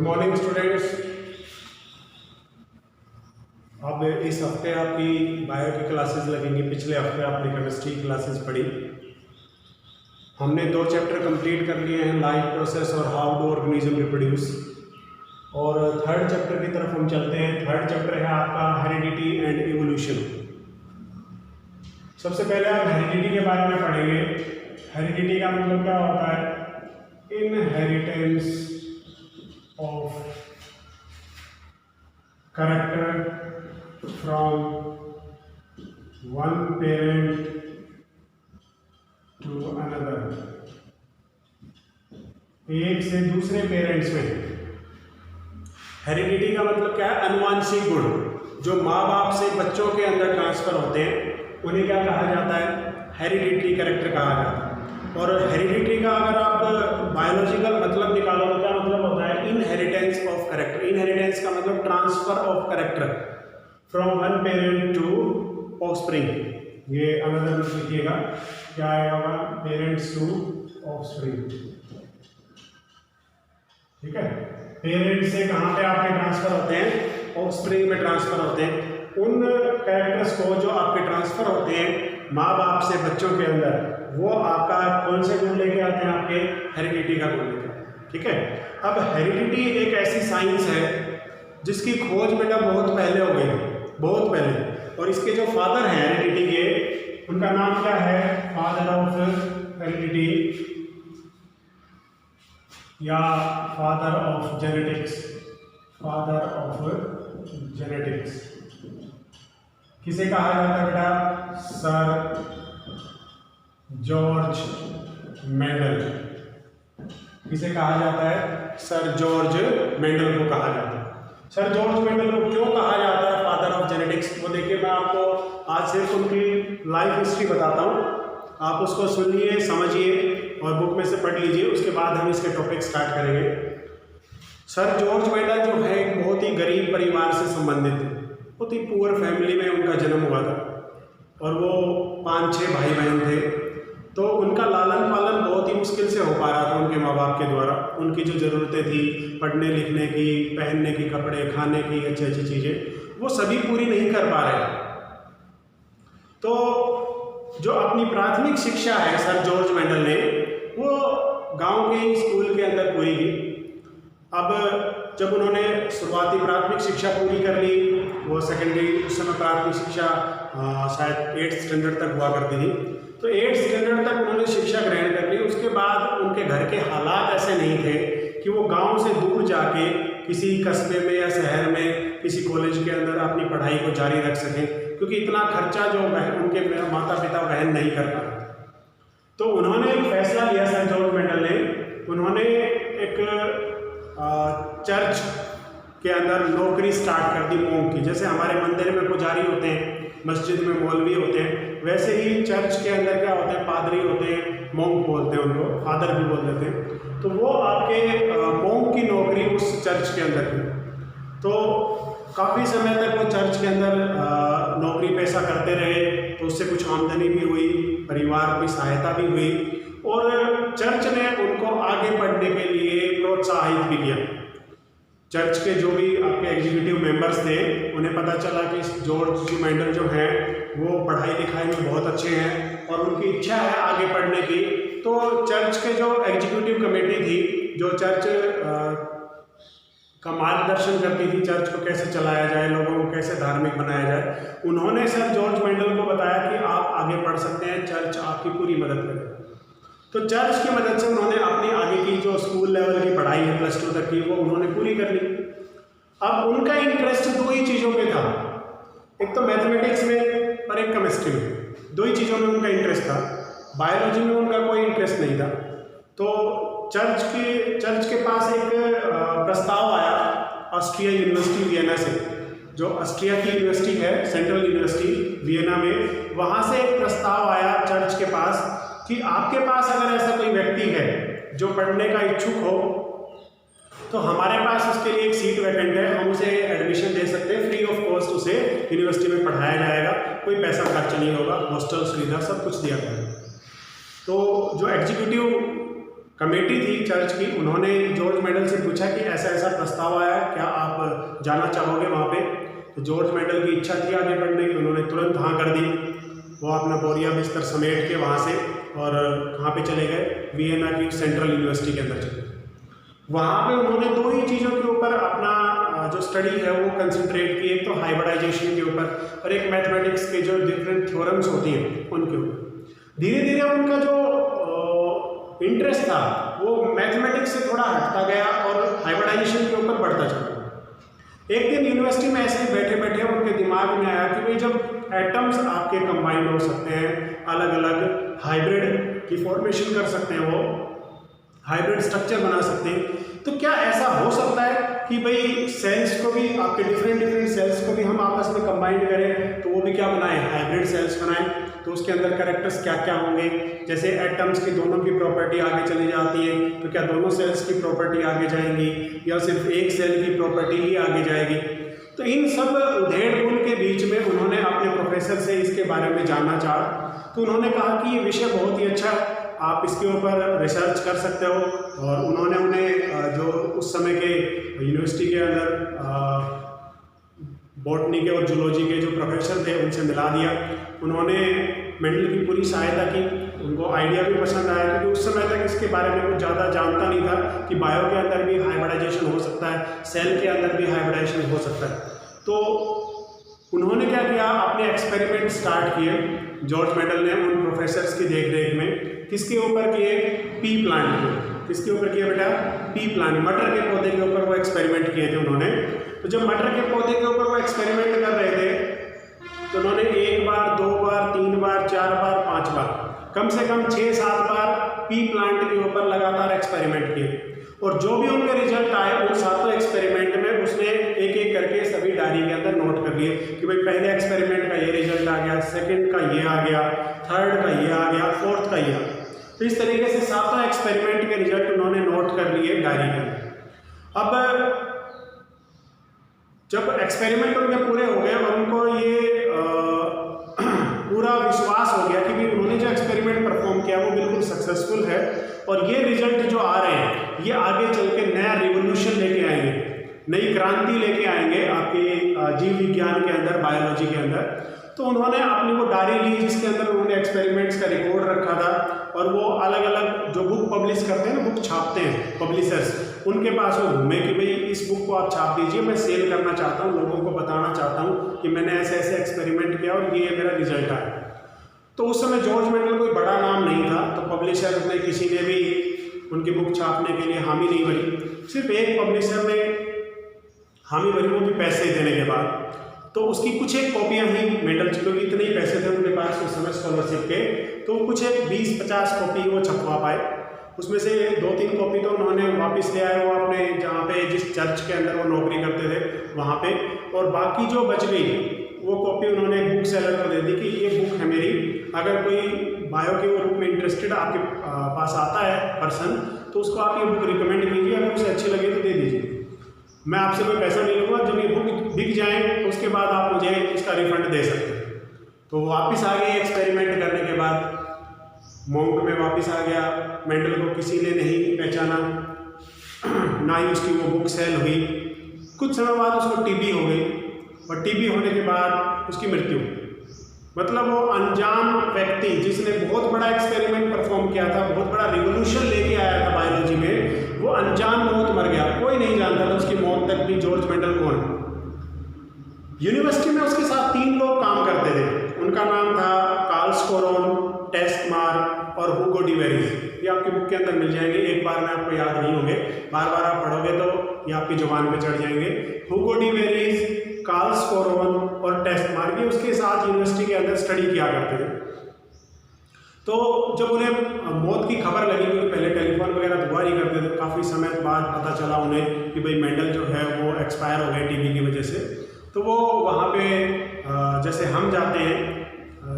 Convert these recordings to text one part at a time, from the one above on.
Morning students. अब इस हफ्ते आपकी बायो की क्लासेस लगेंगी। पिछले हफ्ते आपने केमिस्ट्री की क्लासेस पढ़ी। हमने 2 चैप्टर कंप्लीट कर लिए हैं, लाइफ प्रोसेस और हाउ डू ऑर्गेनिज्म रिप्रोड्यूस। और थर्ड चैप्टर की तरफ हम चलते हैं। थर्ड चैप्टर है आपका हेरिडिटी एंड इवोल्यूशन। सबसे पहले आप हेरिडिटी के बारे में पढ़ेंगे। हेरिडिटी का मतलब क्या होता है? Inheritance of character from one parent to another, एक से दूसरे पेरेंट्स में। हेरिडिटी का मतलब क्या है? अनुवांशिक गुण जो माँ बाप से बच्चों के अंदर ट्रांसफर होते हैं उन्हें क्या कहा जाता है? हेरिडिटरी कैरेक्टर कहा जाता है। और हेरिडिटी का अगर आप बायोलॉजिकल मतलब निकालो तो क्या मतलब होता है? Inheritance of character. इनहेरिटेंस का मतलब transfer of character from one parent to offspring. ये अनदर में लिखिएगा, क्या आएगा? Parents to offspring. ठीक है, पेरेंट से कहाँ पे आपके ट्रांसफर होते हैं? ऑफस्प्रिंग में ट्रांसफर होते हैं। उन कैरेक्टर्स को जो आपके ट्रांसफर होते हैं माँ बाप से बच्चों के अंदर, वो आपका कौन से गुण लेके आते हैं? आपके हेरिडिटी का गुण लेके आते हैं। ठीक है, अब हेरिडिटी एक ऐसी साइंस है जिसकी खोज बेटा बहुत पहले हो गई, बहुत पहले। और इसके जो फादर हैं हेरिडिटी के, उनका नाम क्या है? फादर ऑफ हेरिडिटी या father of genetics. Father of genetics किसे कहा जाता है बेटा? Sir George Mendel. किसे कहा जाता है? सर जॉर्ज मेंडल को कहा जाता है। सर जॉर्ज मेंडल को क्यों कहा जाता है फादर ऑफ जेनेटिक्स? वो देखिए, मैं आपको आज सिर्फ उनकी लाइफ हिस्ट्री बताता हूँ, आप उसको सुनिए, समझिए और बुक में से पढ़ लीजिए। उसके बाद हम इसके टॉपिक स्टार्ट करेंगे। सर जॉर्ज मेंडल जो है एक बहुत ही गरीब परिवार से संबंधित थे। बहुत ही पुअर फैमिली में उनका जन्म हुआ था और वो 5-6 भाई बहन थे। तो उनका लालन पालन बहुत ही मुश्किल से हो पा रहा था उनके माँ बाप के द्वारा। उनकी जो ज़रूरतें थी, पढ़ने लिखने की, पहनने की, कपड़े, खाने की, अच्छी अच्छी चीज़ें, वो सभी पूरी नहीं कर पा रहे। तो जो अपनी प्राथमिक शिक्षा है सर जॉर्ज मेंडल ने, वो गांव के ही स्कूल के अंदर पूरी की। अब जब उन्होंने शुरुआती प्राथमिक शिक्षा पूरी कर ली, वो सेकेंडरी, उस समय प्राथमिक शिक्षा शायद 8th स्टैंडर्ड तक हुआ करती थी, तो 8th स्टैंडर्ड तक उन्होंने शिक्षा ग्रहण कर ली। उसके बाद उनके घर के हालात ऐसे नहीं थे कि वो गांव से दूर जाके किसी कस्बे में या शहर में किसी कॉलेज के अंदर अपनी पढ़ाई को जारी रख सकें, क्योंकि इतना खर्चा जो उनके माता पिता वहन नहीं कर पाए। तो उन्होंने एक फैसला लिया सर जॉर्ज मेंडल ने। उन्होंने एक चर्च के अंदर नौकरी स्टार्ट कर दी मॉन्क की। जैसे हमारे मंदिर में पुजारी होते हैं, मस्जिद में मौलवी होते हैं, वैसे ही चर्च के अंदर क्या होते हैं? पादरी होते हैं, मॉन्क बोलते हैं उनको, फादर भी बोल देते हैं। तो वो आपके मॉन्क की नौकरी उस चर्च के अंदर थी। तो काफ़ी समय तक वो चर्च के अंदर नौकरी पेशा करते रहे, तो उससे कुछ आमदनी भी हुई, परिवार की सहायता भी हुई और चर्च ने उनको आगे बढ़ने के लिए प्रोत्साहित भी किया। चर्च के जो भी आपके एग्जीक्यूटिव मेंबर्स थे, उन्हें पता चला कि जॉर्ज मेंडल जो हैं वो पढ़ाई लिखाई में बहुत अच्छे हैं और उनकी इच्छा है आगे पढ़ने की। तो चर्च के जो एग्जीक्यूटिव कमेटी थी, जो चर्च का मार्गदर्शन करती थी, चर्च को कैसे चलाया जाए, लोगों को कैसे धार्मिक बनाया जाए, उन्होंने सर जॉर्ज मेंडल को बताया कि आप आगे बढ़ सकते हैं, चर्च आपकी पूरी मदद करेगा। तो चर्च की मदद से उन्होंने अपनी आगे की जो स्कूल लेवल की पढ़ाई है +2 तक की, वो उन्होंने पूरी कर ली। अब उनका इंटरेस्ट 2 ही चीज़ों पे था, एक तो मैथमेटिक्स में और एक केमिस्ट्री में। 2 ही चीज़ों में उनका इंटरेस्ट था। बायोलॉजी में उनका कोई इंटरेस्ट नहीं था। तो चर्च के पास एक प्रस्ताव आया ऑस्ट्रिया यूनिवर्सिटी वियना से, जो ऑस्ट्रिया की यूनिवर्सिटी है, सेंट्रल यूनिवर्सिटी वियना में, वहाँ से एक प्रस्ताव आया चर्च के पास कि आपके पास अगर ऐसा कोई व्यक्ति है जो पढ़ने का इच्छुक हो, तो हमारे पास उसके लिए एक सीट वैकेंट है, हम उसे एडमिशन दे सकते हैं, फ्री ऑफ कॉस्ट उसे यूनिवर्सिटी में पढ़ाया जाएगा, कोई पैसा खर्च नहीं होगा, हॉस्टल सुविधा सब कुछ दिया जाएगा। तो जो एग्जीक्यूटिव कमेटी थी चर्च की, उन्होंने जॉर्ज मेंडल से पूछा कि ऐसा ऐसा प्रस्ताव आया है, क्या आप जाना चाहोगे वहाँ पे। तो जॉर्ज मेंडल की इच्छा थी आगे बढ़ने की, उन्होंने तुरंत हाँ कर दी। वो अपना बोरिया बिस्तर समेट के वहाँ से और कहाँ पे चले गए, वियना की सेंट्रल यूनिवर्सिटी के अंदर चले। वहाँ पे उन्होंने दो ही चीज़ों के ऊपर अपना जो स्टडी है वो कंसंट्रेट की, एक तो हाइब्रिडाइजेशन के ऊपर और एक मैथमेटिक्स के जो डिफरेंट थ्योरम्स होती हैं उनके ऊपर। धीरे धीरे उनका जो इंटरेस्ट था वो मैथमेटिक्स से थोड़ा हटता गया और हाइब्रिडाइजेशन के ऊपर बढ़ता चला। एक दिन यूनिवर्सिटी में ऐसे ही बैठे बैठे उनके दिमाग में आया कि भाई जब एटम्स आपके कंबाइंड हो सकते हैं, अलग अलग हाइब्रिड की फॉर्मेशन कर सकते हैं, वो हाइब्रिड स्ट्रक्चर बना सकते हैं, तो क्या ऐसा हो सकता है कि भाई सेल्स को भी, आपके डिफरेंट सेल्स को भी हम आपस में कंबाइंड करें, तो वो भी क्या बनाएं, हाइब्रिड सेल्स बनाएं। तो उसके अंदर कैरेक्टर्स क्या क्या होंगे, जैसे एटम्स की दोनों की प्रॉपर्टी आगे चली जाती है, तो क्या दोनों सेल्स की प्रॉपर्टी आगे जाएंगी या सिर्फ एक सेल की प्रॉपर्टी ही आगे जाएगी। तो इन सब उधेड़-बुन के बीच में उन्होंने अपने प्रोफेसर से इसके बारे में जानना चाहा। तो उन्होंने कहा कि ये विषय बहुत ही अच्छा है, आप इसके ऊपर रिसर्च कर सकते हो। और उन्होंने उन्हें जो उस समय के यूनिवर्सिटी के अंदर बॉटनी के और जूलॉजी के जो प्रोफेसर थे उनसे मिला दिया। उन्होंने मेंडल की पूरी सहायता की, उनको आइडिया भी पसंद आया, क्योंकि उस समय तक इसके बारे में कुछ ज़्यादा जानता नहीं था कि बायो के अंदर भी हाइब्रिडाइजेशन हो सकता है, सेल के अंदर भी हाइब्रिडाइजेशन हो सकता है। तो उन्होंने क्या किया, अपने एक्सपेरिमेंट स्टार्ट किए जॉर्ज मेंडल ने उन प्रोफेसर्स की देख रेख में। किसके ऊपर किए, पी प्लांट के। किसके ऊपर किया बेटा, पी प्लांट, मटर के पौधे के ऊपर वो एक्सपेरिमेंट किए थे उन्होंने। तो जब मटर के पौधे के ऊपर वो एक्सपेरिमेंट कर रहे थे तो उन्होंने 1 बार, 2 बार, 3 बार, 4 बार, 5 बार, कम से कम 6-7 बार पी प्लांट के ऊपर लगातार एक्सपेरिमेंट किए। और जो भी उनके रिजल्ट आए उन सातों एक्सपेरिमेंट में उसने एक एक करके सभी डायरी के अंदर नोट कर लिए कि भाई पहले एक्सपेरिमेंट का ये रिजल्ट आ गया, सेकंड का ये आ गया, थर्ड का ये आ गया, फोर्थ का ये आ गया। तो इस तरीके से सातों एक्सपेरिमेंट के रिजल्ट उन्होंने नोट कर लिए डायरी में। अब जब एक्सपेरिमेंट उनके पूरे हो गए और उनको ये पूरा विश्वास हो गया कि भी उन्होंने जो एक्सपेरिमेंट परफॉर्म किया वो बिल्कुल सक्सेसफुल है और ये रिजल्ट जो आ रहे हैं ये आगे चल के नया रिवोल्यूशन लेके आएंगे, नई क्रांति लेके आएंगे आपके जीव विज्ञान के अंदर, बायोलॉजी के अंदर। तो उन्होंने अपनी वो डायरी ली जिसके अंदर उन्होंने एक्सपेरिमेंट्स का रिकॉर्ड रखा था और वो अलग अलग जो बुक पब्लिश करते हैं ना, बुक छापते हैं पब्लिशर्स, उनके पास वो घूमे कि भाई इस बुक को आप छाप दीजिए, मैं सेल करना चाहता हूँ, लोगों को बताना चाहता हूँ कि मैंने ऐसे ऐसे एक्सपेरिमेंट किया और ये मेरा रिजल्ट आया। तो उस समय जॉर्ज मेंडल कोई बड़ा नाम नहीं था, तो पब्लिशर में किसी ने भी उनकी बुक छापने के लिए हामी नहीं भरी। सिर्फ एक पब्लिशर ने हामी भरी, वो भी पैसे देने के बाद। तो उसकी कुछ एक कॉपियाँ ही मेंडल, क्योंकि इतने ही पैसे थे उनके पास उस समय स्कॉलरशिप के, तो कुछ एक 20-50 कॉपी वो छपवा पाए। उसमें से 2-3 कॉपी तो उन्होंने वापस ले आए, वो अपने जहाँ पे जिस चर्च के अंदर वो नौकरी करते थे वहाँ पे, और बाकी जो बच गई वो कॉपी उन्होंने एक बुक सेलर को दे दी कि ये बुक है मेरी, अगर कोई बायो के रूप में इंटरेस्टेड आपके पास आता है पर्सन तो उसको आप ये बुक रिकमेंड कीजिए, अगर उसे अच्छी लगे तो दे दीजिए, मैं आपसे कोई पैसा नहीं लूँगा, जब ये बुक बिक जाए तो उसके बाद आप मुझे इसका रिफंड दे सकते हैं। तो वापस आ गए एक्सपेरिमेंट करने के बाद, मोंक में वापस आ गया। मेंडल को किसी ने नहीं पहचाना, ना ही उसकी वो बुक सेल हुई। कुछ समय बाद उसको टीबी हो गई और टीबी होने के बाद उसकी मृत्यु। मतलब वो अनजान व्यक्ति जिसने बहुत बड़ा एक्सपेरिमेंट परफॉर्म किया था, बहुत बड़ा रिवोल्यूशन लेके आया था बायोलॉजी में, वो अनजान मौत मर गया। कोई नहीं जानता था उसकी मौत तक भी जॉर्ज मेंडल कौन है। यूनिवर्सिटी में उसके साथ 3 लोग काम करते थे, उनका नाम था कार्ल स्कोरोन, टेस्टमार और हुगो डी वेरीज। ये आपकी बुक के अंदर मिल जाएंगे, एक बार में आपको याद नहीं होंगे, बार बार आप पढ़ोगे तो ये आपकी जुबान पे चढ़ जाएंगे। हुगो डी वेरीज, कार्ल स्कोरोन और टेस्टमार, ये उसके साथ यूनिवर्सिटी के अंदर स्टडी किया करते थे। तो जब उन्हें मौत की खबर लगी, क्योंकि पहले टेलीफोन वगैरह दुआ नहीं करते थे, काफ़ी समय बाद पता चला उन्हें कि भाई मेंडल जो है वो एक्सपायर हो गए टीबी की वजह से। तो वो वहाँ पे जैसे हम जाते हैं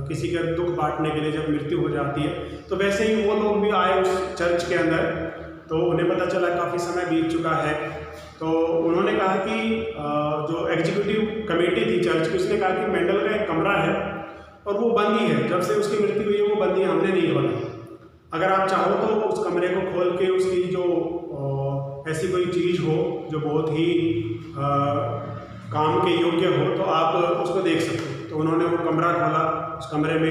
किसी का दुख बांटने के लिए जब मृत्यु हो जाती है, तो वैसे ही वो लोग भी आए उस चर्च के अंदर। तो उन्हें पता चला काफ़ी समय बीत चुका है, तो उन्होंने कहा कि जो एग्जीक्यूटिव कमेटी थी चर्च की, उसने कहा कि मेंडल का एक कमरा है और वो बंद ही है, जब से उसकी मृत्यु हुई है वो बंद ही, हमने नहीं खोला। अगर आप चाहो तो उस कमरे को खोल के उसकी जो ऐसी कोई चीज़ हो जो बहुत ही काम के योग्य हो तो आप उसको देख सकते हो। तो उन्होंने वो कमरा खोला, उस कमरे में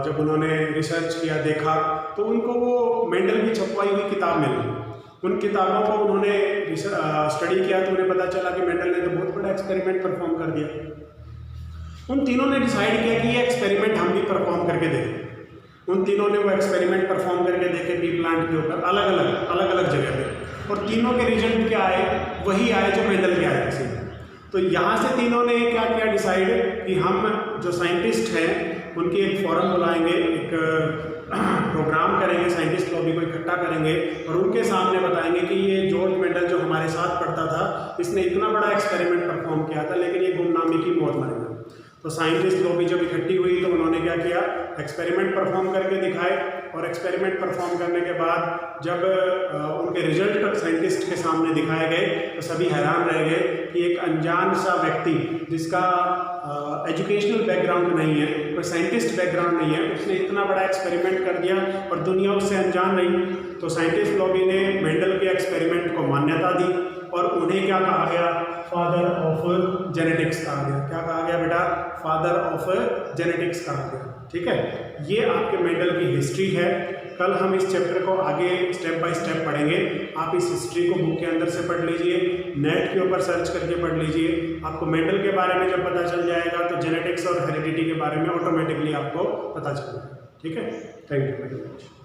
जब उन्होंने रिसर्च किया, देखा, तो उनको वो मेंडल की छपवाई हुई किताब मिली। उन किताबों को उन्होंने स्टडी किया तो उन्हें पता चला कि मेंडल ने तो बहुत बड़ा एक्सपेरिमेंट परफॉर्म कर दिया। उन तीनों ने डिसाइड किया कि ये एक्सपेरिमेंट हम भी परफॉर्म करके देखें। उन तीनों ने वो एक्सपेरिमेंट परफॉर्म करके देखे पी प्लांट के ऊपर अलग अलग जगह पे, और तीनों के रिजल्ट क्या आए, वही आए जो मेंडल के आए थे। तो यहाँ से तीनों ने क्या किया डिसाइड कि हम जो साइंटिस्ट हैं उनकी एक फोरम बुलाएंगे, एक प्रोग्राम करेंगे, साइंटिस्ट लॉबी को इकट्ठा करेंगे और उनके सामने बताएंगे कि ये जॉर्ज मेंडल जो हमारे साथ पढ़ता था, इसने इतना बड़ा एक्सपेरिमेंट परफॉर्म किया था लेकिन ये गुमनामी की मौत मर गया। तो साइंटिस्ट लॉबी जब इकट्ठी हुई तो उन्होंने क्या किया, एक्सपेरिमेंट परफॉर्म करके दिखाए, और एक्सपेरिमेंट परफॉर्म करने के बाद जब उनके रिजल्ट साइंटिस्ट के सामने दिखाए गए तो सभी हैरान रह गए कि एक अनजान सा व्यक्ति जिसका एजुकेशनल बैकग्राउंड नहीं है, कोई साइंटिस्ट बैकग्राउंड नहीं है, उसने इतना बड़ा एक्सपेरिमेंट कर दिया और दुनिया उससे अनजान रही। तो साइंटिस्ट लॉबी ने मेंडल के एक्सपेरिमेंट को मान्यता दी और उन्हें क्या कहा गया, फादर ऑफ जेनेटिक्स कहा गया। क्या कहा गया बेटा, फादर ऑफ जेनेटिक्स कहा गया। ठीक है, ये आपके मेंडल की हिस्ट्री है। कल हम इस चैप्टर को आगे स्टेप बाय स्टेप पढ़ेंगे। आप इस हिस्ट्री को बुक के अंदर से पढ़ लीजिए, नेट के ऊपर सर्च करके पढ़ लीजिए। आपको मेंडल के बारे में जब पता चल जाएगा तो जेनेटिक्स और हेरिडिटी के बारे में ऑटोमेटिकली आपको पता चल जाएगा। ठीक है, थैंक यू वेरी मच।